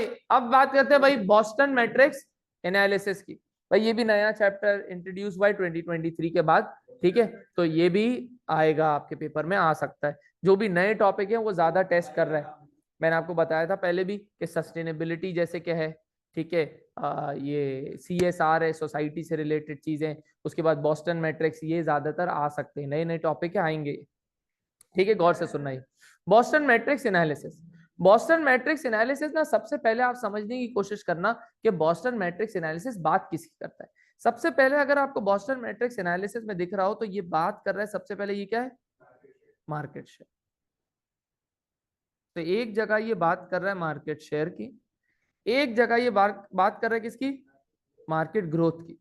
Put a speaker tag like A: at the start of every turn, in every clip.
A: भाई अब बात करते हैं भाई बॉस्टन मैट्रिक्स एनालिसिस की। भाई ये भी नया चैप्टर इंट्रोड्यूस हुआ है 2023 के बाद, ठीक है। तो ये भी आएगा आपके पेपर में, आ सकता है। जो भी नए टॉपिक है वो ज्यादा टेस्ट कर रहा है। मैंने आपको बताया था पहले भी कि सस्टेनेबिलिटी जैसे क्या है, ठीक है। ये CSR है, सोसाइटी से रिलेटेड चीजें। उसके बाद बॉस्टन मैट्रिक्स, ये ज्यादातर आ सकते हैं, नए नए टॉपिक आएंगे, ठीक है। गौर से सुनना ही। Boston matrix analysis, Boston matrix analysis ना, सबसे पहले आप समझने की कोशिश करना कि बॉस्टन मैट्रिक्स एनालिसिस बात किसकी करता है। सबसे पहले अगर आपको बॉस्टन मैट्रिक्स एनालिसिस में दिख रहा हो तो ये बात कर रहा है, सबसे पहले ये क्या है, मार्केट शेयर। तो एक जगह ये बात कर रहा है मार्केट शेयर की, एक जगह ये बात कर रहा है किसकी, मार्केट ग्रोथ की।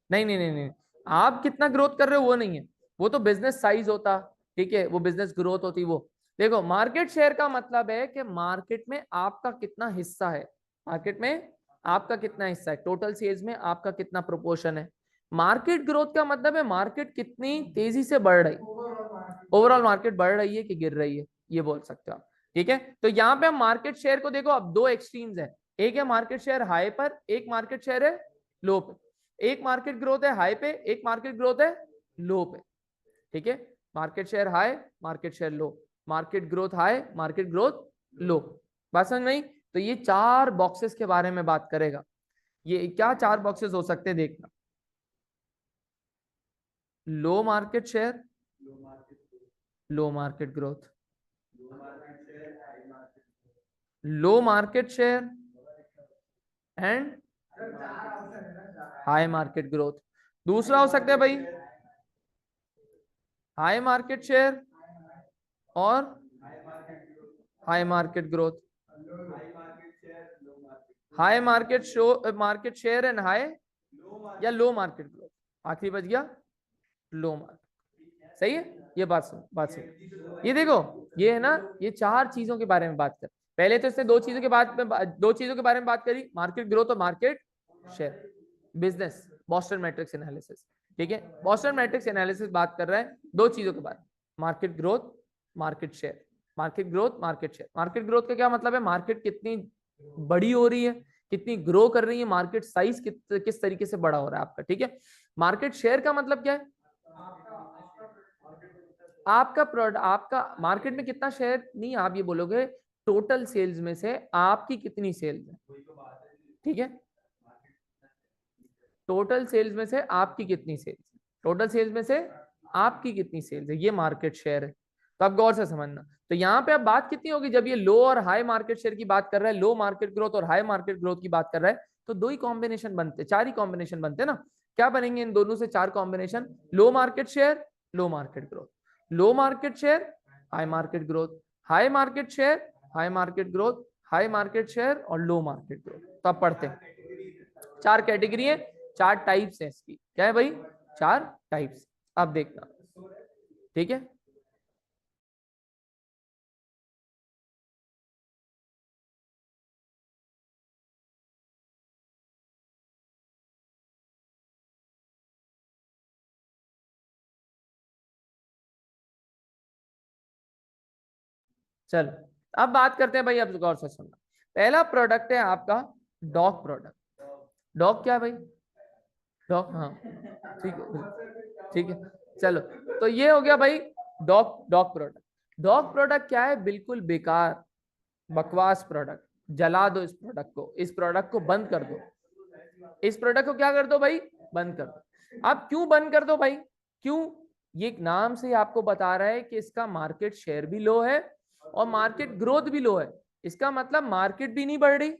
A: नहीं नहीं नहीं नहीं, आप कितना ग्रोथ कर रहे हो वो नहीं है, वो तो बिजनेस साइज होता, ठीक है, वो बिजनेस ग्रोथ होती वो। देखो मार्केट शेयर का मतलब है कि मार्केट में आपका कितना हिस्सा है, मार्केट में आपका कितना हिस्सा है, टोटल सेल्स में आपका कितना प्रोपोर्शन है। मार्केट ग्रोथ का मतलब है मार्केट कितनी तेजी से बढ़ रही, ओवरऑल मार्केट बढ़ रही है कि गिर रही है, ये बोल सकते हो आप, ठीक है। तो यहाँ पे हम मार्केट शेयर को देखो, अब दो एक्सट्रीम्स है, एक है मार्केट शेयर हाई पर, एक मार्केट शेयर है लो पे। एक मार्केट ग्रोथ है हाई पे, एक मार्केट ग्रोथ है लो पे, ठीक है। Market share high, market share low, market growth high, market growth low. बात समझ में आई? तो ये चार बॉक्सेस के बारे में बात करेगा। ये क्या चार बॉक्सेस हो सकते हैं देखना, low market share, low market growth, low market share and high market growth. दूसरा हो सकता है भाई हाई मार्केट शेयर और high market growth, high market share and high, या लो मार्केट ग्रोथ, आखिरी बच गया लो मार्केट। सही है, ये बात सुन ये देखो, ये है ना, ये चार चीजों के बारे में बात कर। पहले तो इसने दो चीजों के बारे में बात करी, मार्केट ग्रोथ और market share, business Boston matrix analysis, ठीक है। बॉस्टन मैट्रिक्स एनालिसिस बात कर रहा है दो चीजों के बारे में, market growth, market share. Market growth, market share. Market growth का क्या मतलब है, मार्केट कितनी बड़ी हो रही है, कितनी ग्रो कर रही है, मार्केट साइज किस तरीके से बड़ा हो रहा है आपका, ठीक है। मार्केट शेयर का मतलब क्या है, आपका प्रोडक्ट, आपका मार्केट में कितना शेयर, नहीं आप ये बोलोगे टोटल सेल्स में से आपकी कितनी सेल्स है, ठीक है। टोटल सेल्स में से आपकी कितनी सेल्स, टोटल सेल्स में से आपकी कितनी सेल्स है, ये मार्केट शेयर है। तो आप गौर से समझना, तो यहाँ पे अब बात कितनी होगी, जब ये लो और हाई मार्केट शेयर की बात कर रहा है, लो मार्केट ग्रोथ और हाई मार्केट ग्रोथ की बात कर रहा है, तो दो ही कॉम्बिनेशन बनते, चार ही कॉम्बिनेशन बनते ना। क्या बनेंगे इन दोनों से चार combination, low market share, low market growth, low market share, high market growth, high market share, high market growth, high market share और लो मार्केट ग्रोथ। तो आप पढ़ते हैं चार कैटेगरी है, चार टाइप्स है इसकी, क्या है भाई, चार टाइप्स। अब देखना, ठीक है। चलो अब बात करते हैं भाई, अब गौर से सुनना। पहला प्रोडक्ट है आपका डॉग प्रोडक्ट। डॉग क्या है भाई, डॉग, हाँ ठीक है ठीक है। चलो, तो ये हो गया भाई dog dog product. Dog product क्या है, बिल्कुल बेकार बकवास प्रोडक्ट, जला दो इस प्रोडक्ट को, इस प्रोडक्ट को बंद कर दो, इस प्रोडक्ट को क्या कर दो भाई, बंद कर दो। अब क्यों बंद कर दो भाई, क्यों, ये नाम से आपको बता रहा है कि इसका मार्केट शेयर भी लो है और मार्केट ग्रोथ भी लो है। इसका मतलब मार्केट भी नहीं बढ़ रही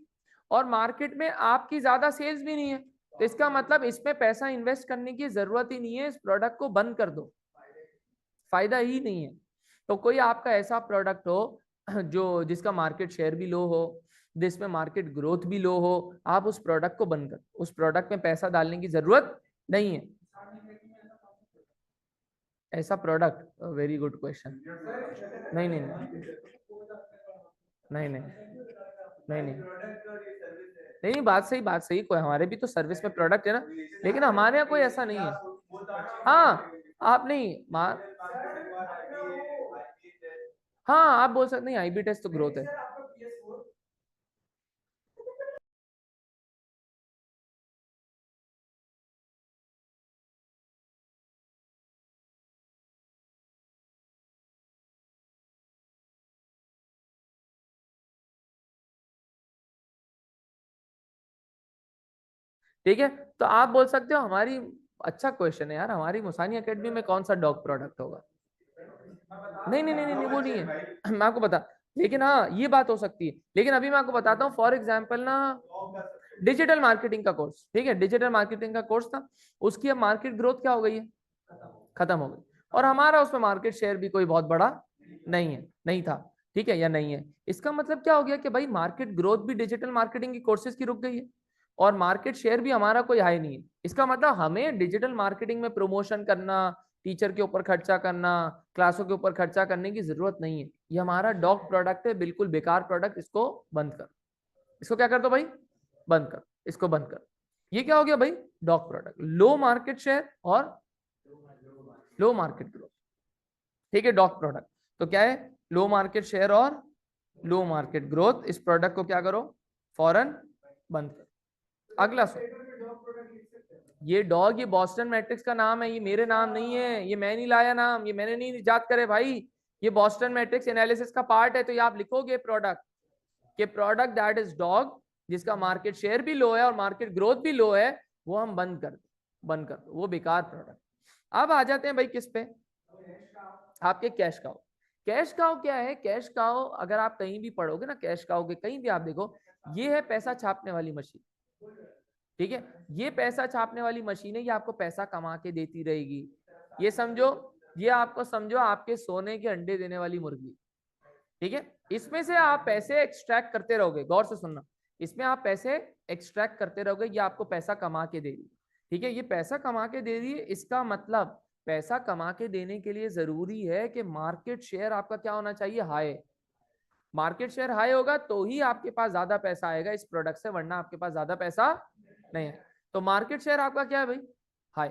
A: और मार्केट में आपकी ज्यादा सेल्स भी नहीं है, तो इसका मतलब इसमें पैसा इन्वेस्ट करने की जरूरत ही नहीं है, इस प्रोडक्ट को बंद कर दो, फायदा ही नहीं है। तो कोई आपका ऐसा प्रोडक्ट हो जो जिसका मार्केट शेयर भी लो हो, जिसमें मार्केट ग्रोथ भी लो हो, आप उस प्रोडक्ट को बंद कर, उस प्रोडक्ट में पैसा डालने की जरूरत नहीं है। ऐसा प्रोडक्ट, वेरी गुड क्वेश्चन, नहीं नहीं नहीं नहीं नहीं नहीं नहीं नहीं, बात सही, कोई हमारे भी तो सर्विस में प्रोडक्ट है ना, लेकिन हमारे यहाँ कोई ऐसा नहीं है। हाँ, आप नहीं हाँ आप बोल सकते नहीं, आईबी टेस्ट तो ग्रोथ है। ठीक है, तो आप बोल सकते हो हमारी, अच्छा क्वेश्चन है यार, हमारी मुसानी एकेडमी में कौन सा डॉग प्रोडक्ट होगा? नहीं नहीं नहीं नहीं, वो नहीं है मैं आपको बता, लेकिन हाँ ये बात हो सकती है, लेकिन अभी मैं आपको बताता हूँ फॉर एग्जाम्पल ना, डिजिटल मार्केटिंग का कोर्स, ठीक है, डिजिटल मार्केटिंग का कोर्स था, उसकी अब मार्केट ग्रोथ क्या हो गई है, खत्म हो गई, और हमारा उसमें मार्केट शेयर भी कोई बहुत बड़ा नहीं है, नहीं था, ठीक है, या नहीं है। इसका मतलब क्या हो गया कि भाई मार्केट ग्रोथ भी डिजिटल मार्केटिंग की कोर्सेज की रुक गई है, और मार्केट शेयर भी हमारा कोई हाई नहीं है। इसका मतलब हमें डिजिटल मार्केटिंग में प्रमोशन करना, टीचर के ऊपर खर्चा करना, क्लासों के ऊपर खर्चा करने की जरूरत नहीं है। ये हमारा डॉग प्रोडक्ट है, बिल्कुल बेकार प्रोडक्ट, इसको बंद कर, इसको क्या कर दो भाई, बंद कर, इसको बंद कर। ये क्या हो गया भाई, डॉग प्रोडक्ट, लो मार्केट शेयर और लो मार्केट ग्रोथ, ठीक है, डॉग प्रोडक्ट तो क्या है, लो मार्केट शेयर और लो मार्केट ग्रोथ, इस प्रोडक्ट को क्या करो, फौरन बंद करो। अगला ये डॉग, ये बॉस्टन मैट्रिक्स का नाम है, ये मेरे नाम नहीं है, ये मैं नहीं लाया नाम, ये मैंने नहीं इजाद करे भाई, ये बॉस्टन मैट्रिक्स एनालिसिस का पार्ट है। तो ये आप लिखोगे प्रोडक्ट, के प्रोडक्ट दैट इज डॉग, जिसका मार्केट शेयर भी लो है और मार्केट ग्रोथ भी लो है, वो हम बंद कर, बंद कर दो, वो बेकार प्रोडक्ट। अब आ जाते हैं भाई किस पे, आपके कैश काउ। कैश काउ क्या है, कैश काउ अगर आप कहीं भी पढ़ोगे ना, कैश काउ के कहीं भी आप देखो, ये है पैसा छापने वाली मशीन, ठीक है, ये पैसा छापने वाली मशीन है, ये आपको पैसा कमा के देती रहेगी। ये समझो, ये आपको समझो आपके सोने के अंडे देने वाली मुर्गी, ठीक है, इसमें से आप पैसे एक्सट्रैक्ट करते रहोगे, गौर से सुनना, इसमें आप पैसे एक्सट्रैक्ट करते रहोगे, ये आपको पैसा कमा के दे रही, ठीक है, ये पैसा कमा के दे रही है। इसका मतलब पैसा कमा के देने के लिए जरूरी है कि मार्केट शेयर आपका क्या होना चाहिए, हाई। मार्केट शेयर हाई होगा तो ही आपके पास ज्यादा पैसा आएगा इस प्रोडक्ट से, वरना आपके पास ज्यादा पैसा नहीं है। तो मार्केट शेयर आपका क्या है भाई, हाई,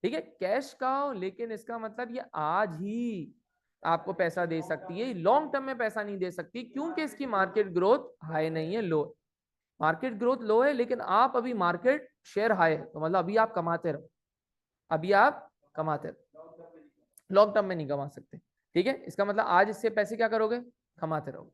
A: ठीक है, कैश काउ, लेकिन इसका मतलब ये आज ही आपको पैसा दे सकती है, लॉन्ग टर्म में पैसा नहीं दे सकती, क्योंकि इसकी मार्केट ग्रोथ हाई नहीं है, लो, मार्केट ग्रोथ लो है, लेकिन आप अभी मार्केट शेयर हाई है, तो मतलब अभी आप कमाते रहो, अभी आप कमाते रहो, लॉन्ग टर्म में नहीं कमा सकते, ठीक है। इसका मतलब आज इससे पैसे क्या करोगे, कमाते रहोगे,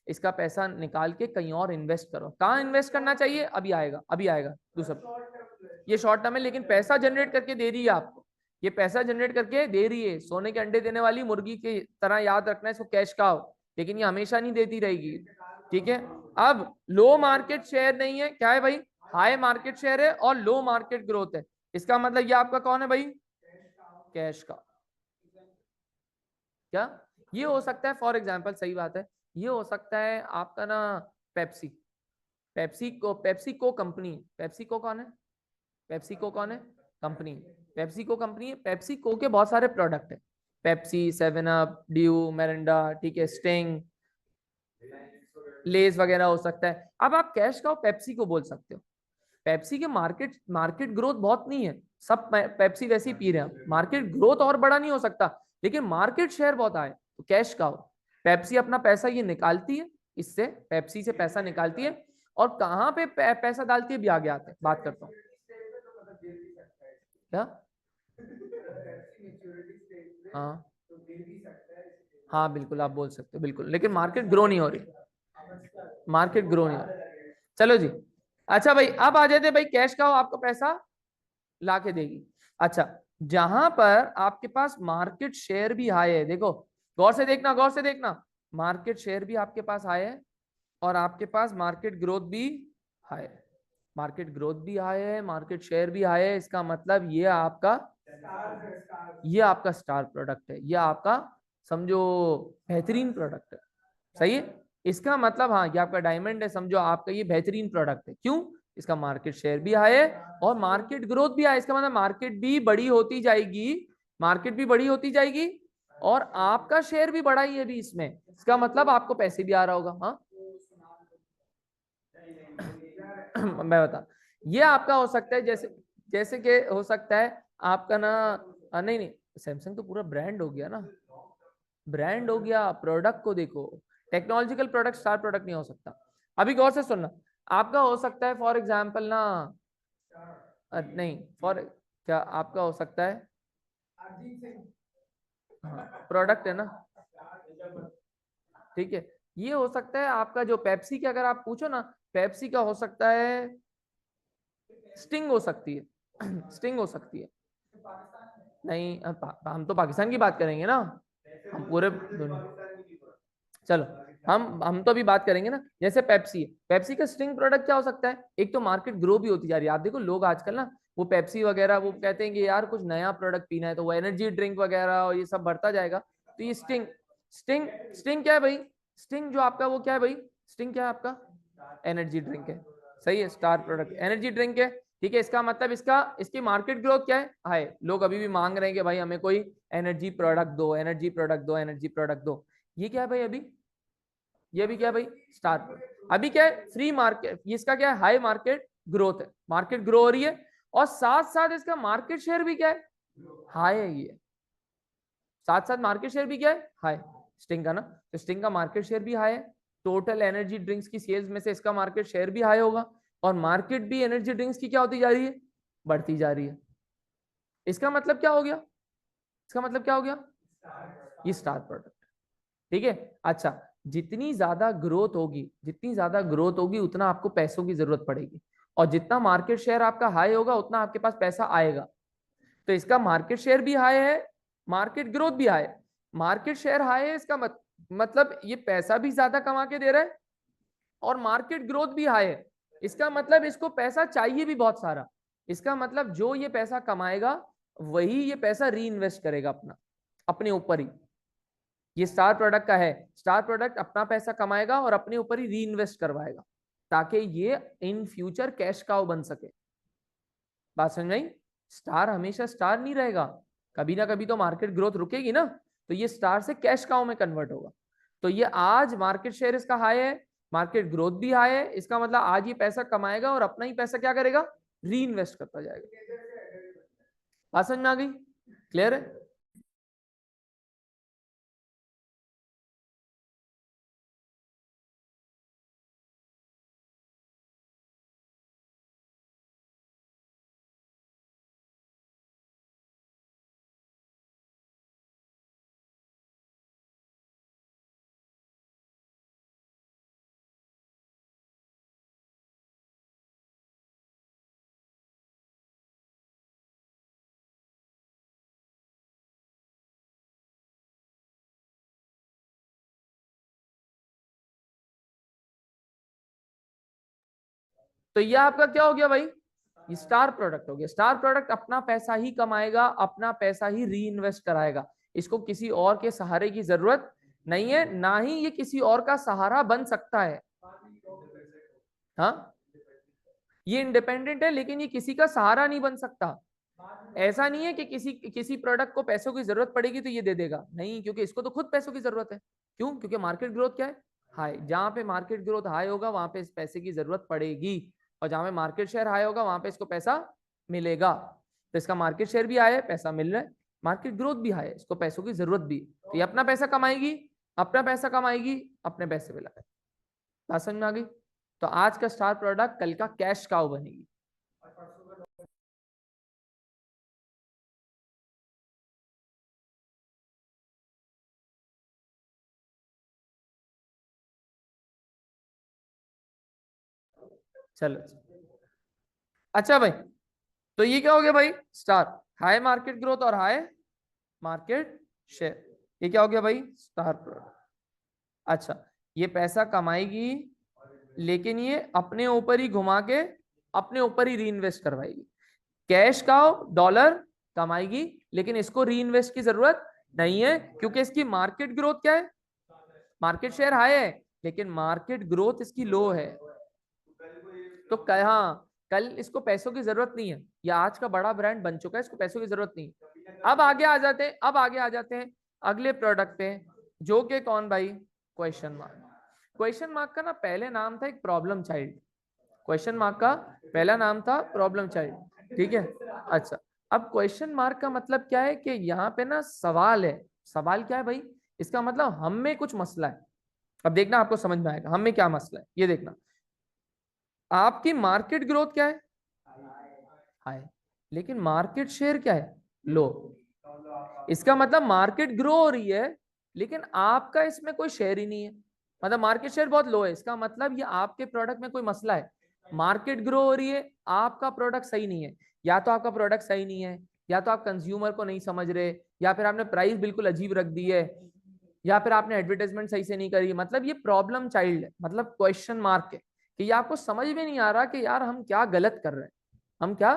A: इसका पैसा निकाल के कहीं और इन्वेस्ट करो। कहाँ इन्वेस्ट करना चाहिए, अभी आएगा, अभी आएगा दूसरा, ये शॉर्ट टर्म है, लेकिन पैसा जनरेट करके दे रही है आपको, ये पैसा जनरेट करके दे रही है, सोने के अंडे देने वाली मुर्गी की तरह याद रखना है इसको, कैश काउ, लेकिन ये हमेशा नहीं देती रहेगी, ठीक है। अब लो मार्केट शेयर नहीं है, क्या है भाई, हाई मार्केट शेयर है और लो मार्केट ग्रोथ है, इसका मतलब ये आपका कौन है भाई, कैश काउ। क्या ये हो सकता है, फॉर एग्जाम्पल, सही बात है, ये हो सकता है आपका ना, पेप्सी, पेप्सी को कंपनी, पेप्सी को कौन है, पेप्सी को कौन है, कंपनी, पेप्सी को कंपनी है, पेप्सी को के बहुत सारे प्रोडक्ट है, Pepsi, seven up, due, Mirinda, ठीक है, स्टिंग, लेज वगैरह हो सकता है। अब आप कैश का पेप्सी को बोल सकते हो, पेप्सी के मार्केट मार्केट ग्रोथ बहुत नहीं है, सब पेप्सी वैसे ही पी रहे हैं, मार्केट ग्रोथ और बड़ा नहीं हो सकता, लेकिन मार्केट शेयर बहुत आए, तो कैश का पेप्सी अपना पैसा ये निकालती है, इससे पेप्सी से पैसा निकालती है, और कहाँ पे पैसा डालती है भी आगे आते हैं, बात करता हूँ क्या, हाँ हाँ बिल्कुल आप बोल सकते हो, बिल्कुल, लेकिन मार्केट ग्रो नहीं हो रही, मार्केट ग्रो नहीं हो रही, चलो जी। अच्छा भाई अब आ जाते भाई, कैश का आपको पैसा ला के देगी। अच्छा, जहां पर आपके पास मार्केट शेयर भी हाई है, देखो गौर से देखना, गौर से देखना, मार्केट शेयर भी आपके पास हाई है और आपके पास मार्केट ग्रोथ भी हाई है, मार्केट ग्रोथ भी हाई है, मार्केट शेयर भी हाई है, इसका मतलब ये आपका स्टार प्रोडक्ट है, ये आपका समझो बेहतरीन प्रोडक्ट है, सही है। इसका मतलब हाँ ये आपका डायमंड है, समझो आपका ये बेहतरीन प्रोडक्ट है, क्यों, इसका मार्केट शेयर भी हाई है और मार्केट ग्रोथ भी है, इसका मतलब मार्केट भी बड़ी होती जाएगी, मार्केट भी बड़ी होती जाएगी और आपका शेयर भी बड़ा ही है भी इसमें, इसका मतलब आपको पैसे भी आ रहा होगा। हाँ मैं बता, ये आपका हो सकता है, जैसे जैसे कि हो सकता है आपका ना, नहीं नहीं, सैमसंग तो पूरा ब्रांड हो गया ना, ब्रांड हो गया, प्रोडक्ट को देखो। टेक्नोलॉजिकल प्रोडक्ट स्टार प्रोडक्ट नहीं हो सकता। अभी गौर से सुनना, आपका हो सकता है फॉर एग्जाम्पल ना, नहीं फॉर, क्या आपका हो सकता है, हाँ प्रोडक्ट है ना, ठीक है। ये हो सकता है आपका जो पेप्सी का, अगर आप पूछो ना, पेप्सी का हो सकता है स्टिंग हो सकती है स्टिंग हो सकती है। नहीं हम तो पाकिस्तान की बात करेंगे ना, हम पूरे चलो, हम तो अभी बात करेंगे ना, जैसे पेप्सी है, पेप्सी का स्टिंग प्रोडक्ट क्या हो सकता है, एक तो मार्केट ग्रो भी होती जा रही है। आप देखो लोग आजकल ना वो पेप्सी वगैरह वो कहते हैं कि यार कुछ नया प्रोडक्ट पीना है, तो वो एनर्जी ड्रिंक वगैरह और ये सब बढ़ता जाएगा। तो ये स्टिंग, स्टिंग स्टिंग क्या है भाई, स्टिंग जो आपका वो क्या है भाई, स्टिंग क्या है आपका, एनर्जी ड्रिंक है। सही है, स्टार प्रोडक्ट एनर्जी ड्रिंक है। ठीक है, इसका मतलब इसका इसकी मार्केट ग्रोथ क्या है, हाई। लोग अभी भी मांग रहे हैं कि भाई हमें कोई एनर्जी प्रोडक्ट दो, एनर्जी प्रोडक्ट दो, एनर्जी प्रोडक्ट दो। ये क्या है भाई अभी, ये भी क्या है भाई, स्टार प्रोडक्ट। अभी क्या है, फ्री मार्केट, इसका क्या है, हाई मार्केट ग्रोथ है, मार्केट ग्रो हो रही है, और साथ साथ इसका मार्केट शेयर भी क्या है, हाई है। ये साथ साथ मार्केट शेयर भी क्या है, हाई, स्टिंग का ना। तो स्टिंग का मार्केट शेयर भी हाई है, टोटल एनर्जी ड्रिंक्स की सेल्स में से इसका मार्केट शेयर भी हाई होगा, और मार्केट भी एनर्जी ड्रिंक्स की क्या होती जा रही है, बढ़ती जा रही है। इसका मतलब क्या हो गया, इसका मतलब क्या हो गया, ये स्टार प्रोडक्ट। ठीक है। अच्छा, जितनी ज्यादा ग्रोथ होगी, जितनी ज्यादा ग्रोथ होगी उतना आपको पैसों की जरूरत पड़ेगी, और जितना मार्केट शेयर आपका हाई होगा उतना आपके पास पैसा आएगा। तो इसका मार्केट शेयर भी हाई है, मार्केट ग्रोथ भी हाई है। मार्केट शेयर हाई है, इसका मतलब ये पैसा भी ज्यादा कमा के दे रहा है, और मार्केट ग्रोथ भी हाई है। इसका मतलब इसको पैसा चाहिए भी बहुत सारा। इसका मतलब जो ये पैसा कमाएगा वही ये पैसा री इन्वेस्ट करेगा अपना, अपने ऊपर ही। ये स्टार प्रोडक्ट का है, स्टार प्रोडक्ट अपना पैसा कमाएगा और अपने ऊपर ही री इन्वेस्ट करवाएगा, ताकि ये इन फ्यूचर कैश काउ बन सके। बात समझ में आई? स्टार हमेशा स्टार नहीं रहेगा, कभी ना कभी तो मार्केट ग्रोथ रुकेगी ना, तो ये स्टार से कैश काउ में कन्वर्ट होगा। तो ये आज मार्केट शेयर इसका हाई है, मार्केट ग्रोथ भी हाई है, इसका मतलब आज ये पैसा कमाएगा और अपना ही पैसा क्या करेगा, री इन्वेस्ट करता जाएगा। बात समझ में आ गई? क्लियर है? तो ये आपका क्या हो गया भाई, ये स्टार प्रोडक्ट हो गया। स्टार प्रोडक्ट अपना पैसा ही कमाएगा, अपना पैसा ही री इन्वेस्ट कराएगा, इसको किसी और के सहारे की जरूरत नहीं है, ना ही ये किसी और का सहारा बन सकता है। हाँ, ये इंडिपेंडेंट है, लेकिन ये किसी का सहारा नहीं बन सकता। ऐसा नहीं है कि किसी किसी प्रोडक्ट को पैसों की जरूरत पड़ेगी तो ये दे देगा, नहीं, क्योंकि इसको तो खुद पैसों की जरूरत है। क्यों? क्योंकि मार्केट ग्रोथ क्या है, हाई। जहां पे मार्केट ग्रोथ हाई होगा वहां पे इस पैसे की जरूरत पड़ेगी, और जहां पे मार्केट शेयर हाई होगा वहां पे इसको पैसा मिलेगा। तो इसका मार्केट शेयर भी हाई है, पैसा मिल रहा है, मार्केट ग्रोथ भी हाई है, इसको पैसों की जरूरत भी है। तो ये अपना पैसा कमाएगी, अपना पैसा कमाएगी, अपने पैसे पे लगाए। बात समझ में आ गई? तो आज का स्टार प्रोडक्ट कल का कैश काउ बनेगी। चलो, अच्छा भाई, तो ये क्या हो गया भाई, स्टार, हाई मार्केट ग्रोथ और हाई मार्केट शेयर, ये क्या हो गया भाई, स्टार प्रोडक्ट। अच्छा, ये पैसा कमाएगी, लेकिन ये अपने ऊपर ही घुमा के अपने ऊपर ही री इन्वेस्ट करवाएगी। कैश का डॉलर कमाएगी, लेकिन इसको री इन्वेस्ट की जरूरत नहीं है, क्योंकि इसकी मार्केट ग्रोथ क्या है, मार्केट शेयर हाई है, लेकिन मार्केट ग्रोथ इसकी लो है। तो हाँ, कल इसको पैसों की जरूरत नहीं है, ये आज का बड़ा ब्रांड बन चुका है, इसको पैसों की जरूरत नहीं। अब आगे आ जाते हैं, अब आगे आ जाते हैं अगले प्रोडक्ट पे, जो कि कौन भाई, क्वेश्चन मार्क। क्वेश्चन मार्क का ना पहले नाम था एक प्रॉब्लम चाइल्ड, क्वेश्चन मार्क का पहला नाम था प्रॉब्लम चाइल्ड। ठीक है। अच्छा, अब क्वेश्चन मार्क का मतलब क्या है कि यहाँ पे ना सवाल है। सवाल क्या है भाई, इसका मतलब हम में कुछ मसला है। अब देखना आपको समझ में आएगा हम में क्या मसला है। ये देखना, आपकी मार्केट ग्रोथ क्या है, हाई, लेकिन मार्केट शेयर क्या है, लो। इसका मतलब मार्केट ग्रो हो रही है लेकिन आपका इसमें कोई शेयर ही नहीं है, मतलब मार्केट शेयर बहुत लो है। इसका मतलब ये आपके प्रोडक्ट में कोई मसला है। मार्केट ग्रो हो रही है, आपका प्रोडक्ट सही नहीं है। या तो आपका प्रोडक्ट सही नहीं है, या तो आप कंज्यूमर को नहीं समझ रहे, या फिर आपने प्राइस बिल्कुल अजीब रख दी है, या फिर आपने एडवर्टाइजमेंट सही से नहीं करी। मतलब ये प्रॉब्लम चाइल्ड है, मतलब क्वेश्चन मार्क है कि ये आपको समझ में नहीं आ रहा कि यार हम क्या गलत कर रहे हैं, हम क्या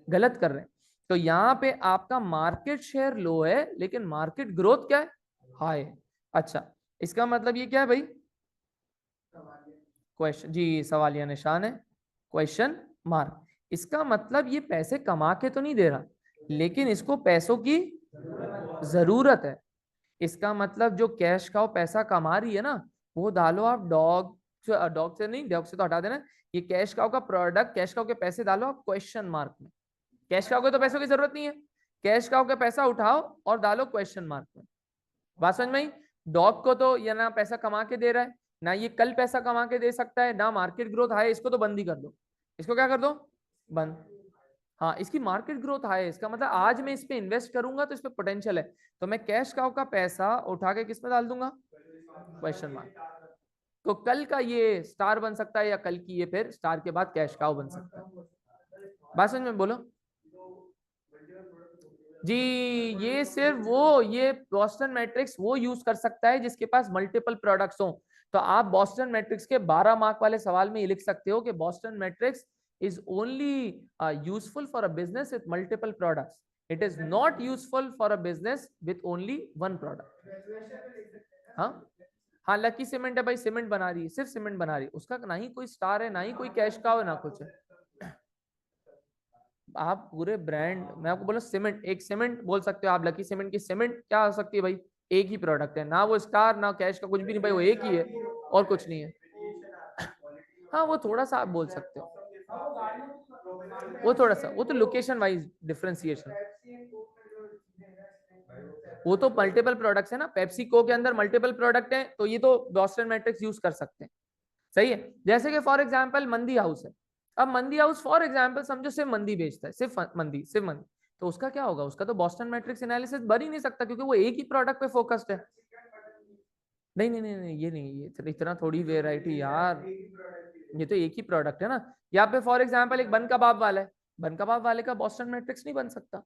A: गलत कर रहे हैं। तो यहाँ पे आपका मार्केट शेयर लो है लेकिन मार्केट ग्रोथ क्या है, हाई है। अच्छा, इसका मतलब ये क्या है भाई, क्वेश्चन, जी सवालिया निशान है, क्वेश्चन मार्क। इसका मतलब ये पैसे कमा के तो नहीं दे रहा, लेकिन इसको पैसों की जरूरत है। इसका मतलब जो कैश का पैसा कमा रही है ना, वो डालो आप डॉग, डॉग से नहीं, डॉग से तो हटा देना। ये कैश काउ का प्रोडक्ट, कैश काउ के पैसे डालो आप क्वेश्चन मार्क में। कैश काउ को तो पैसों की जरूरत नहीं है, कैश काउ का पैसा उठाओ और डालो क्वेश्चन मार्क में। बात समझ में आई? डॉग को तो ये ना पैसा कमा के दे रहा है, ना ये कल पैसा कमा के दे सकता है, ना मार्केट ग्रोथ हाई, इसको तो बंद ही कर दो। इसको क्या कर दो, बंद। हाँ, इसकी मार्केट ग्रोथ हाई है, इसका मतलब आज मैं इस पे इन्वेस्ट करूंगा तो इस पे पोटेंशियल है, तो मैं कैश काउ का पैसा उठा के किस में डाल दूंगा, क्वेश्चन मार्क। तो कल का ये स्टार बन सकता है, या कल की ये फिर स्टार के बाद कैश काउ बन सकता है। बात समझ में, बोलो जी। ये सिर्फ वो, ये बॉस्टन मैट्रिक्स वो यूज कर सकता है जिसके पास मल्टीपल प्रोडक्ट्स हो। तो आप बॉस्टन मैट्रिक्स के 12 मार्क वाले सवाल में ये लिख सकते हो कि Boston matrix is only useful for a business with multiple products. It is not useful for a business with only one product. हाँ हाँ, लकी सीमेंट है भाई, सीमेंट बना रही है, सिर्फ सीमेंट बना रही है, उसका ना ही कोई स्टार है, ना ही कोई कैश का है, ना कुछ है। आप पूरे ब्रांड, मैं आपको बोला सीमेंट, एक सीमेंट बोल सकते हो आप, लकी सीमेंट की सीमेंट क्या हो सकती है भाई, एक ही प्रोडक्ट है, ना वो स्टार ना कैश का कुछ भी नहीं भाई, वो एक ही है और कुछ नहीं है। हाँ वो थोड़ा सा आप बोल सकते हो, वो थोड़ा सा, वो तो लोकेशन वाइज डिफरेंशिएशन। वो तो मल्टीपल प्रोडक्ट्स है ना, पेप्सी को के अंदर मल्टीपल प्रोडक्ट है, तो ये तो बॉस्टन मैट्रिक्स यूज कर सकते हैं। सही है, जैसे कि फॉर एग्जांपल मंदी हाउस है। अब मंदी हाउस फॉर एग्जांपल समझो सिर्फ मंदी बेचता है, सिर्फ मंदी, सिर्फ मंदी, तो उसका क्या होगा, उसका तो बॉस्टन मैट्रिक्स एनालिसिस बन ही नहीं सकता, क्योंकि वो एक ही प्रोडक्ट पे फोकस्ड है। नहीं नहीं नहीं नहीं, ये नहीं, ये इतना थोड़ी वेराइटी यार, ये तो एक ही प्रोडक्ट है ना। यहाँ पे फॉर एग्जांपल एक बन कबाब वाला है, बन कबाब वाले का बॉस्टन मैट्रिक्स नहीं बन सकता,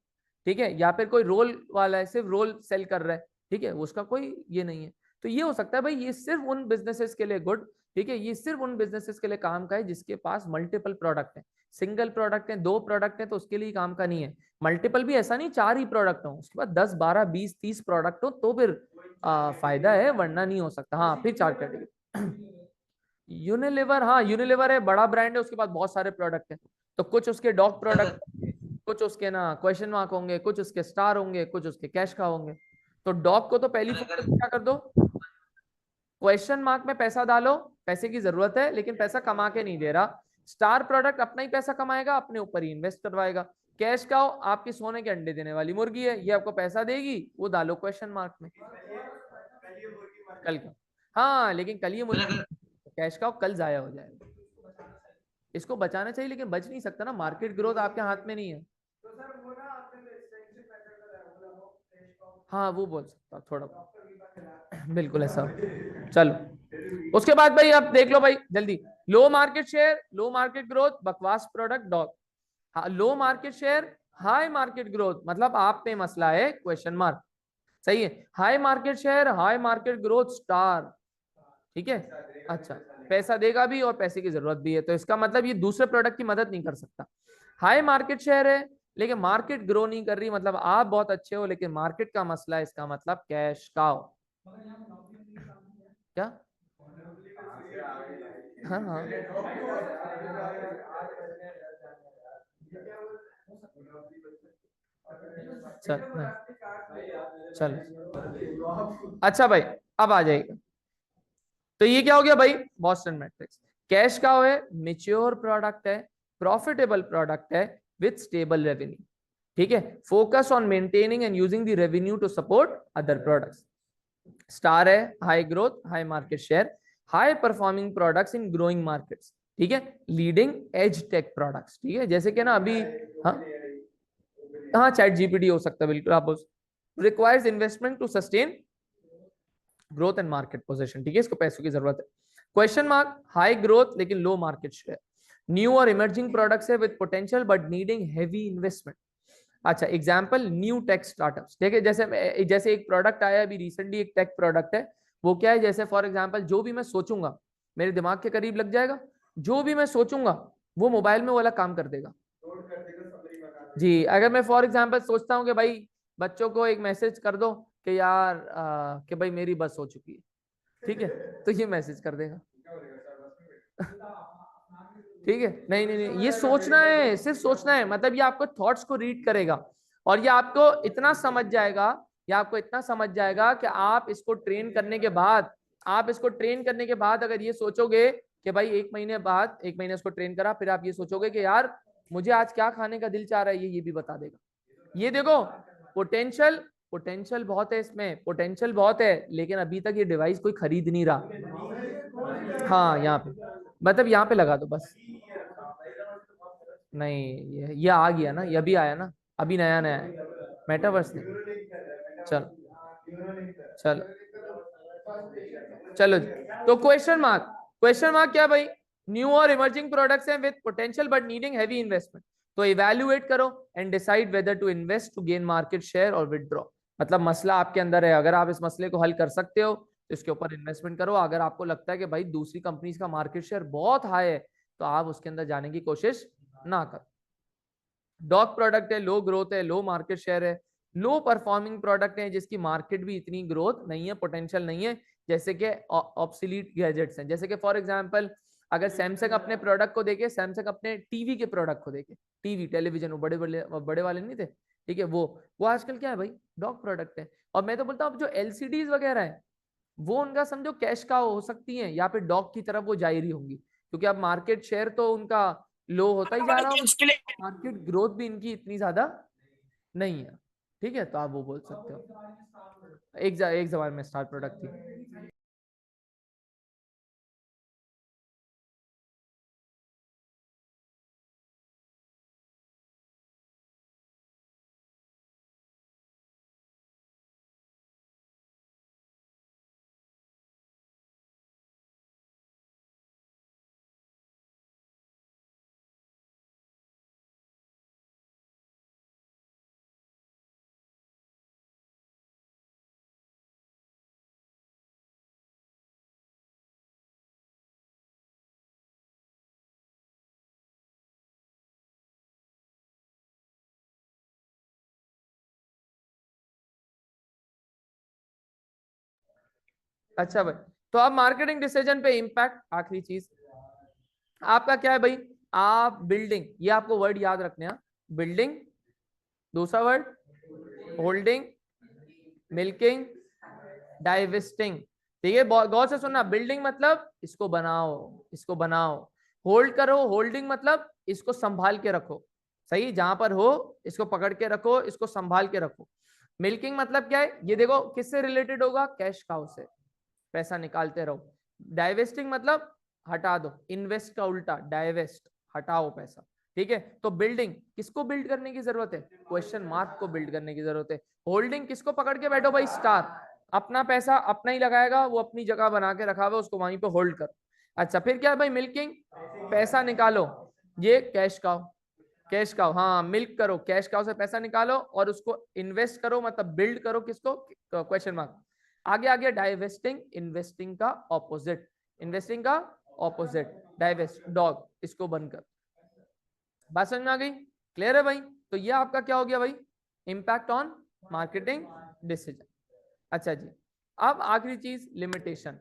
A: ठीक है। या फिर कोई रोल वाला है, सिर्फ रोल सेल कर रहा है, ठीक है, उसका कोई ये नहीं है। तो ये हो सकता है भाई, ये सिर्फ उन बिजनेसेस के लिए गुड, ठीक है, ये सिर्फ उन बिजनेसेस के लिए काम का है जिसके पास मल्टीपल प्रोडक्ट है। सिंगल प्रोडक्ट है, दो प्रोडक्ट है, तो उसके लिए काम का नहीं है। मल्टीपल भी ऐसा नहीं 4 ही प्रोडक्ट हो, उसके बाद 10 12 20 30 प्रोडक्ट हो तो फिर फायदा है, वरना नहीं हो सकता। हाँ फिर 4 कैटेगरी। यूनिलीवर, हाँ यूनिलीवर है, बड़ा ब्रांड है, उसके पास बहुत सारे प्रोडक्ट है, तो कुछ उसके डॉग प्रोडक्ट, कुछ उसके ना क्वेश्चन मार्क होंगे, कुछ उसके स्टार होंगे, कुछ उसके कैश का होंगे। तो डॉग को तो पहली फोकस क्या कर दो, क्वेश्चन मार्क में पैसा डालो, पैसे की जरूरत है लेकिन पैसा कमा के नहीं दे रहा। स्टार प्रोडक्ट अपना ही पैसा कमाएगा, अपने ऊपर ही इन्वेस्ट करवाएगा। कैश काउ आपकी सोने के अंडे देने वाली मुर्गी है, ये आपको पैसा देगी, वो डालो क्वेश्चन मार्क में। कल का, हाँ लेकिन कल ये मुर्गी, कैश काउ कल जाया हो जाएगा। इसको बचाना चाहिए लेकिन बच नहीं सकता ना, मार्केट ग्रोथ आपके हाथ में नहीं है। हाँ वो बोल सकता थोड़ा, बिल्कुल ऐसा। चलो उसके बाद भाई आप देख लो भाई जल्दी, low market share, low market growth, बकवास प्रोडक्ट डॉग। हाँ, low market share, high market growth, मतलब आप पे मसला है, क्वेश्चन मार्क। सही है, high market share, high market growth, star, ठीक है। अच्छा, पैसा देगा भी और पैसे की जरूरत भी है, तो इसका मतलब ये दूसरे प्रोडक्ट की मदद नहीं कर सकता। हाई मार्केट शेयर है लेकिन मार्केट ग्रो नहीं कर रही, मतलब आप बहुत अच्छे हो लेकिन मार्केट का मसला है, इसका मतलब कैश काउ। क्या, हाँ हाँ, चल चल, अच्छा भाई अब आ जाएगा। तो ये क्या हो गया भाई, बॉस्टन मैट्रिक्स। कैश काउ है, मेच्योर प्रोडक्ट है, प्रॉफिटेबल प्रोडक्ट है, विथ स्टेबल रेवेन्यू, ठीक है। Focus on maintaining and using the revenue to support other products. Star है high growth high market share, high performing products in growing markets, ठीक है, leading edge tech products, ठीक है, जैसे कि ना अभी, हाँ हाँ चैट जीपीटी हो सकता है बिल्कुल, आप requires investment to sustain growth and market position, ठीक है, इसको पैसों की जरूरत है। क्वेश्चन मार्क, हाई ग्रोथ लेकिन लो मार्केट शेयर, न्यू और इमर्जिंग प्रोडक्ट्स है with potential but needing heavy investment. अच्छा एग्जांपल न्यू टेक स्टार्टअप्स, ठीक है, जैसे जैसे एक प्रोडक्ट आया अभी रिसेंटली, एक टेक प्रोडक्ट है, वो क्या है, जैसे फॉर एग्जांपल जो भी मैं सोचूंगा मेरे दिमाग के करीब लग जाएगा, जो भी मैं सोचूंगा वो मोबाइल में वाला काम कर देगा। जी, अगर मैं फॉर एग्जांपल सोचता हूँ कि भाई बच्चों को एक मैसेज कर दो कि यार कि भाई मेरी बस हो चुकी है, ठीक है, तो ये मैसेज कर देगा। ठीक है, नहीं नहीं नहीं, ये सोचना है, सिर्फ सोचना है, मतलब ये आपको थॉट्स को रीड करेगा और ये आपको इतना समझ जाएगा, ये आपको इतना समझ जाएगा कि आप इसको ट्रेन करने के बाद, आप इसको ट्रेन करने के बाद अगर ये सोचोगे कि भाई एक महीने बाद, एक महीने उसको ट्रेन करा, फिर आप ये सोचोगे कि यार मुझे आज क्या खाने का दिल चाह रहा है, ये भी बता देगा। ये देखो, पोटेंशियल, पोटेंशियल बहुत है इसमें, पोटेंशियल बहुत है, लेकिन अभी तक ये डिवाइस कोई खरीद नहीं रहा। हाँ यहाँ पे, मतलब यहाँ पे लगा दो बस। नहीं ये आ गया ना, ये अभी आया ना, अभी नया नया है, मेटावर्स नहीं। चल चल चलो जी। तो क्वेश्चन मार्क, क्वेश्चन मार्क क्या भाई, न्यू और इमर्जिंग प्रोडक्ट्स हैं with potential but needing heavy investment, तो इवैल्यूएट करो and decide whether to invest to gain market share और विदड्रॉ। मतलब मसला आपके अंदर है, अगर आप इस मसले को हल कर सकते हो तो इसके ऊपर इन्वेस्टमेंट करो, अगर आपको लगता है कि भाई दूसरी कंपनीज का मार्केट शेयर बहुत हाई है तो आप उसके अंदर जाने की कोशिश ना करो। डॉग प्रोडक्ट है, लो ग्रोथ है, लो मार्केट शेयर है, लो परफॉर्मिंग प्रोडक्ट है जिसकी मार्केट भी इतनी ग्रोथ नहीं है, पोटेंशियल नहीं है, जैसे कि ऑब्सोलीट गैजेट्स हैं, जैसे कि फॉर एग्जांपल अगर सैमसंग अपने प्रोडक्ट को देखे, सैमसंग अपने टीवी के प्रोडक्ट को देखे, टीवी टेलीविजन वो बड़े बड़े बड़े वाले नहीं थे, ठीक है, वो आजकल क्या है भाई, डॉग प्रोडक्ट है। और मैं तो बोलता हूँ जो एलसीडीज वगैरह है वो उनका समझो कैश का हो सकती है, या फिर डॉग की तरफ वो जा ही रही होंगी, क्योंकि अब मार्केट शेयर तो उनका लो होता ही जा रहा होगा, मार्केट ग्रोथ भी इनकी इतनी ज्यादा नहीं है, ठीक है, तो आप वो बोल सकते हो एक जमाने में स्टार प्रोडक्ट थी। अच्छा भाई, तो अब मार्केटिंग डिसीजन पे इम्पैक्ट, आखिरी चीज आपका क्या है भाई, आप बिल्डिंग, ये आपको वर्ड याद रखने हैं, बिल्डिंग, दूसरा वर्ड होल्डिंग, मिल्किंग, डाइवेस्टिंग, ठीक है, गौर से सुनना, बिल्डिंग मतलब इसको बनाओ, इसको बनाओ, होल्ड करो, होल्डिंग मतलब इसको संभाल के रखो, सही, जहां पर हो इसको पकड़ के रखो, इसको संभाल के रखो। मिल्किंग मतलब क्या है, ये देखो किससे रिलेटेड होगा, कैश काउ से, पैसा निकालते रहो। डाइवेस्टिंग मतलब हटा दो, इन्वेस्ट का उल्टा डाइवेस्ट, हटाओ पैसा, ठीक है। तो बिल्डिंग, किसको बिल्ड करने की जरूरत है, क्वेश्चन मार्क को बिल्ड करने की जरूरत है। होल्डिंग, किसको पकड़ के बैठो भाई, स्टार, अपना पैसा अपना ही लगाएगा, वो अपनी जगह बना के रखा हुआ, उसको वहीं पे होल्ड कर। अच्छा फिर क्या है भाई, मिल्किंग, पैसा निकालो, ये कैश काउ, कैश काउ, हाँ मिल्क करो, कैश काउ से पैसा निकालो और उसको इन्वेस्ट करो, मतलब बिल्ड करो, किसको, क्वेश्चन मार्क। आगे आगे डाइवेस्टिंग, इन्वेस्टिंग का ऑपोजिट, इन्वेस्टिंग का ऑपोजिट, डाइवेस्ट, डॉग, इसको बंद कर। बात समझ में आ गई, क्लियर है भाई, तो ये आपका क्या हो गया भाई, इंपैक्ट ऑन मार्केटिंग डिसीजन। अच्छा जी, अब आखिरी चीज लिमिटेशन।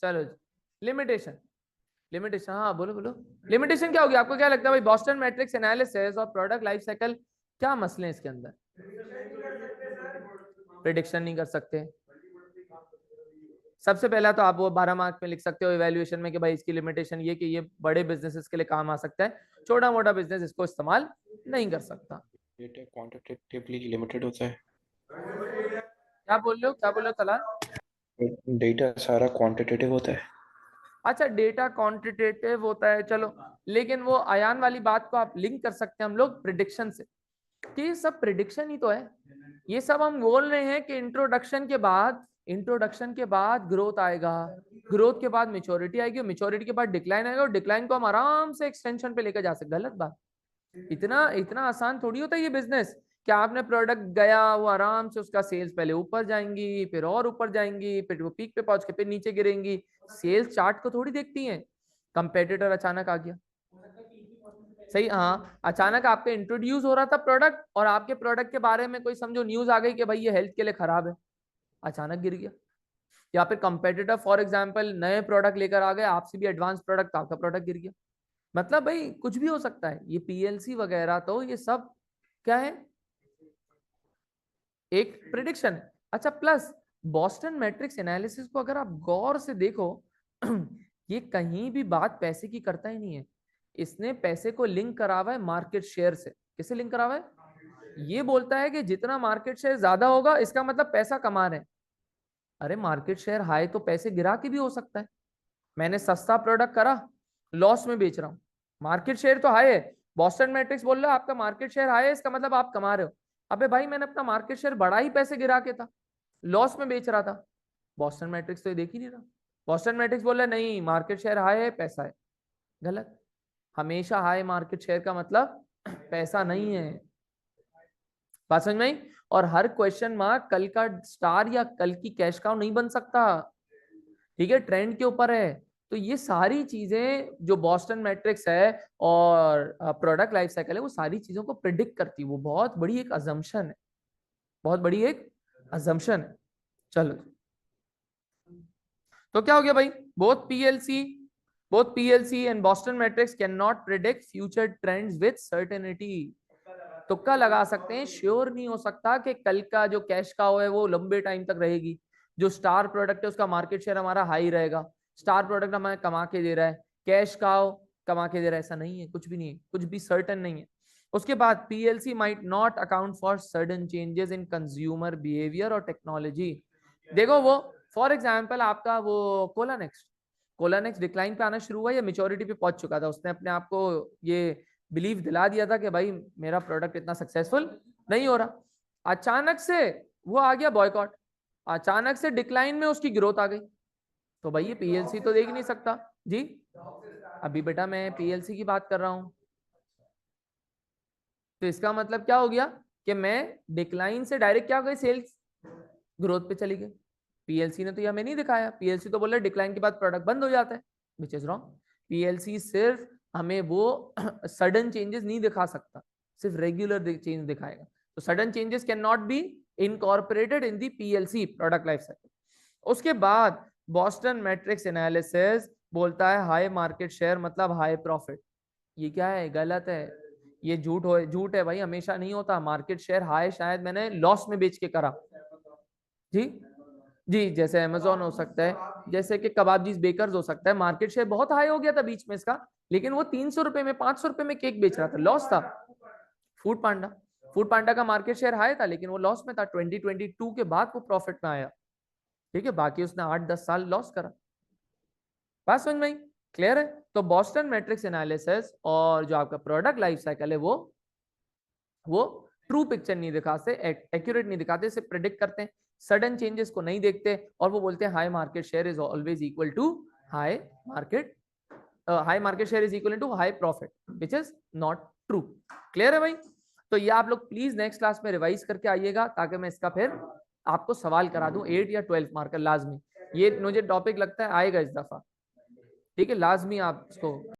A: चलो जी, लिमिटेशन, लिमिटेशन, हाँ बोलो बोलो, लिमिटेशन क्या होगी, आपको क्या लगता है भाई, बॉस्टन मैट्रिक्स एनालिसिस और प्रोडक्ट लाइफ साइकिल, क्या मसले हैं इसके अंदर, प्रिडिक्शन नहीं कर सकते, सबसे पहला तो आप वो 12 मार्क में लिख सकते हो इवैल्यूएशन में कि भाई इसकी लिमिटेशन ये कि ये बड़े बिजनेसेस के लिए काम आ सकता है, छोटा मोटा बिजनेस इसको इस्तेमाल नहीं कर सकता।
B: डेटा क्वांटिटेटिवली लिमिटेड होता है।
A: क्या बोल रहे हो, क्या बोल रहे हो तलाल?
B: डेटा सारा क्वांटिटेटिव होता है।
A: अच्छा, डेटा क्वांटिटेटिव होता है, चलो, लेकिन वो अयान वाली बात को आप लिंक कर सकते हैं हम लोग प्रिडिक्शन से, कि ये सब प्रिडिक्शन ही तो है। ये सब हम बोल रहे हैं कि इंट्रोडक्शन के बाद ग्रोथ आएगा, ग्रोथ के बाद मेच्योरिटी आएगी, मेच्योरिटी के बाद डिक्लाइन आएगा, और डिक्लाइन को हम आराम से एक्सटेंशन पे लेकर जा सकते। गलत बात। इतना इतना आसान थोड़ी होता है ये बिजनेस, कि आपने प्रोडक्ट गया, वो आराम से उसका सेल्स पहले ऊपर जाएंगी, फिर और ऊपर जाएंगी, फिर वो पीक पे पहुंच के फिर नीचे गिरेंगी। सेल्स चार्ट को थोड़ी देखती हैं। कंपेटिटर अचानक आ गया, सही, हाँ, अचानक आपके इंट्रोड्यूस हो रहा था प्रोडक्ट, और आपके प्रोडक्ट के बारे में कोई समझो न्यूज आ गई कि भाई ये हेल्थ के लिए खराब है, अचानक गिर गया। या फिर कंपेटिटर फॉर एग्जांपल नए प्रोडक्ट लेकर आ गए, आपसे भी एडवांस प्रोडक्ट, आपका प्रोडक्ट गिर गया। मतलब भाई कुछ भी हो सकता है। ये पीएलसी वगैरह तो ये सब क्या है, एक प्रिडिक्शन है। अच्छा, प्लस बॉस्टन मैट्रिक्स एनालिसिस को अगर आप गौर से देखो, ये कहीं भी बात पैसे की करता ही नहीं है। इसने पैसे को लिंक करा हुआ है मार्केट शेयर से। किसे लिंक करा हुआ है? ये बोलता है कि जितना मार्केट शेयर ज्यादा होगा इसका मतलब पैसा कमा रहे हैं। अरे मार्केट शेयर हाई तो पैसे गिरा के भी हो सकता है। मैंने सस्ता प्रोडक्ट करा, लॉस में बेच रहा हूँ, मार्केट शेयर तो हाई है। बॉस्टन मैट्रिक्स बोल रहा है आपका मार्केट शेयर हाई है, इसका मतलब आप कमा रहे हो। अबे भाई मैंने अपना मार्केट शेयर बढ़ा ही पैसे गिरा के था, लॉस में बेच रहा था। बॉस्टन मैट्रिक्स तो ये देख ही नहीं रहा। बॉस्टन मैट्रिक्स बोल रहा है नहीं मार्केट शेयर हाई है, पैसा है। गलत। हमेशा हाई मार्केट शेयर का मतलब पैसा नहीं है। बात समझ में आई? और हर क्वेश्चन मार्क कल का स्टार या कल की कैश काउ नहीं बन सकता। ठीक है, ट्रेंड के ऊपर है। तो ये सारी चीजें जो बॉस्टन मैट्रिक्स है और प्रोडक्ट लाइफ साइकिल है, वो सारी चीजों को प्रिडिक्ट करती है। वो बहुत बड़ी एक अजम्पशन है, बहुत बड़ी एक अजम्पशन है। चलो, तो क्या हो गया भाई, both PLC and Boston matrix can not predict future trends with certainty. तुक्का लगा सकते हैं, श्योर नहीं हो सकता कि कल का जो कैश काउ है वो लंबे टाइम तक रहेगी, जो स्टार प्रोडक्ट है उसका मार्केट शेयर हमारा हाई रहेगा, स्टार प्रोडक्ट हमें कमा के दे रहा है, कैश काउ कमा के दे रहा है। ऐसा नहीं है, कुछ भी नहीं है, कुछ भी सर्टेन नहीं है। उसके बाद PLC might not account for sudden changes in consumer behaviour और टेक्नोलॉजी। देखो वो फॉर एग्जाम्पल आपका वो कोलानेक्स डिक्लाइन पे आना शुरू हुआ या मेच्योरिटी पे पहुंच चुका था, उसने अपने आप को ये बिलीव दिला दिया था कि भाई मेरा प्रोडक्ट इतना सक्सेसफुल नहीं हो रहा। अचानक से वो आ गया बॉयकॉट, अचानक से डिक्लाइन में उसकी ग्रोथ आ गई। तो भाई ये पीएलसी तो देख नहीं सकता जी। अभी बेटा मैं पीएलसी की बात कर रहा हूं, तो इसका मतलब क्या हो गया कि मैं डिक्लाइन से डायरेक्ट क्या हो गई, सेल्स ग्रोथ पे चली गई। पीएलसी ने तो ये हमें नहीं दिखाया, पीएलसी तो बोल रहा है डिक्लाइन के बाद प्रोडक्ट बंद हो जाता है, विच इज रॉन्ग। पीएलसी सिर्फ हमें वो सडन चेंजेस नहीं दिखा सकता, सिर्फ रेगुलर चेंज दिखाएगा। तो sudden changes can not be incorporated in the PLC product life cycle. उसके बाद बॉस्टन मैट्रिक्स एनालिसिस बोलता है हाई मार्केट शेयर मतलब हाई प्रॉफिट। ये क्या है, गलत है, ये झूठ है भाई, हमेशा नहीं होता। मार्केट शेयर हाई शायद मैंने लॉस में बेच के करा जी। जी, जैसे अमेजोन हो सकता है, जैसे कि कबाबजीज बेकर्स हो सकता है, मार्केट शेयर बहुत हाई हो गया था बीच में इसका, लेकिन वो 300 रुपए में 500 रुपए में केक बेच रहा था, लॉस था। फूड पांडा फूड पांडा का मार्केट शेयर हाई था लेकिन वो लॉस में था, 2022 के बाद वो प्रॉफिट में आया। ठीक है, बाकी उसने 8-10 साल लॉस करा। बात समझ में आई? क्लियर है? तो बॉस्टन मैट्रिक्स एनालिसिस और जो आपका प्रोडक्ट लाइफ साइकिल है वो ट्रू पिक्चर नहीं दिखाते, एक्यूरेट नहीं दिखाते, सिर्फ प्रिडिक्ट करते हैं, सडन चेंजेस को नहीं देखते। और वो बोलते हैं high market share is always equal to high market share is equal to high profit, which is not true. Clear है भाई? तो ये आप लोग प्लीज नेक्स्ट क्लास में रिवाइज करके आइएगा, ताकि मैं इसका फिर आपको सवाल करा दूं 8 या 12 मार्कर लाजमी। ये मुझे टॉपिक लगता है आएगा इस दफा। ठीक है, लाजमी आप इसको